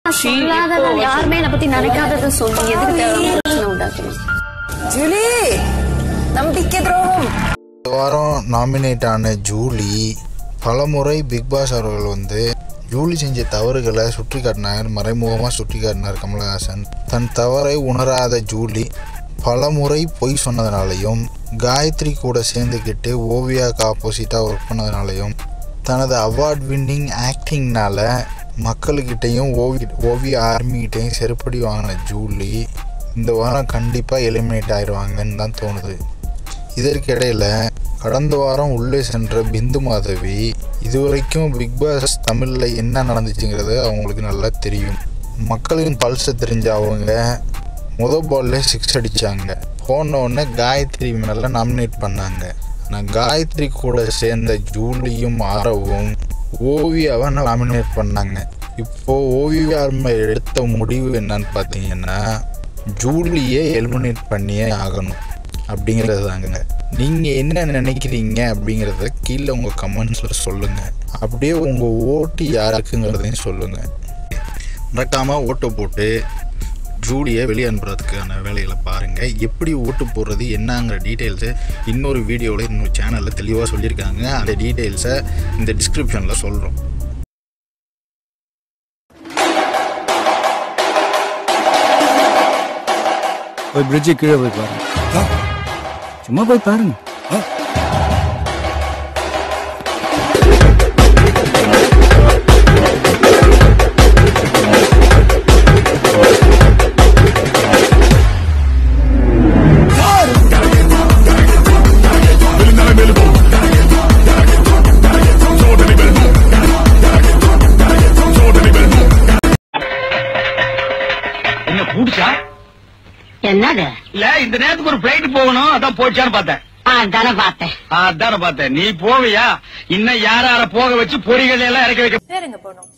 யாருமே என்ன பத்தி நினைக்காததை சொல்லி எதுக்கு உண்டாக்கணும்? ஜூலி, நம்பிக்கை துரோகம். வாரம் நாமினேட் ஆன ஜூலி பலமுறை பிக் பாஸ் அவர்கள் ஜூலி செஞ்ச தவறுகளை சுட்டி காட்டினார், மறைமுகமாக சுட்டி காட்டினார் கமலஹாசன். தன் தவறை உணராத ஜூலி பலமுறை பொய் சொன்னதுனாலையும், காயத்ரி கூட சேர்ந்துக்கிட்டு ஓவியாவுக்கு ஆப்போசிட்டாக ஒர்க் பண்ணதுனாலையும், தனது அவார்ட் வின்னிங் ஆக்டிங்னால மக்கள்கிட்டையும் ஓவிய ஆர்மிகிட்டையும் செருப்படி வாங்கின ஜூலி இந்த வாரம் கண்டிப்பாக எலிமினேட் ஆயிடுவாங்கன்னு தான் தோணுது. இதற்கிடையில் கடந்த வாரம் உள்ளே சென்ற பிந்து மாதவி இதுவரைக்கும் பிக் பாஸ் தமிழில் என்ன நடந்துச்சுங்கிறது அவங்களுக்கு நல்லா தெரியும். மக்களின் பல்ஸை தெரிஞ்ச அவங்க பால்ல 6 அடித்தாங்க. போனோடனே காயத்ரி மேலே நாமினேட் பண்ணாங்க. ஆனால் காயத்ரி கூட சேர்ந்த ஜூலியும் ஆரவும் ஓவியாவை நாமினேட் பண்ணாங்க. இப்போது ஓவியா எடுத்த முடிவு என்னன்னு பார்த்தீங்கன்னா, ஜூலியை எலிமினேட் பண்ணியே ஆகணும் அப்படிங்கிறது தாங்க. நீங்கள் என்ன நினைக்கிறீங்க அப்படிங்கிறத கீழே உங்கள் கமெண்ட்ஸில் சொல்லுங்கள். அப்படியே உங்கள் ஓட்டு யாருக்குங்கிறதையும் சொல்லுங்கள். மறக்காமல் ஓட்டு போட்டு ஜூலியை வெளியே அனுப்புறதுக்கான வேலைகளை பாருங்கள். எப்படி ஓட்டு போடுறது என்னங்கிற டீட்டெயில்ஸை இன்னொரு வீடியோவில் இன்னொரு சேனலில் தெளிவாக சொல்லியிருக்காங்க. அந்த டீட்டெயில்ஸை இந்த டிஸ்கிரிப்ஷனில் சொல்கிறோம். போய் பிரிட்ஜு கீழே போய் பாருங்க. சும்மா போய் பாருங்க. என்னது இல்ல, இந்த நேரத்துக்கு ஒரு பிளைட் போகணும், அதான் போச்சான்னு பார்த்தேன். அதான பார்த்தேன். நீ போவியா? இன்னும் யார போக வச்சு பொறிகள் எல்லாம் இறக்கி வைக்க சரிங்க போனோம்.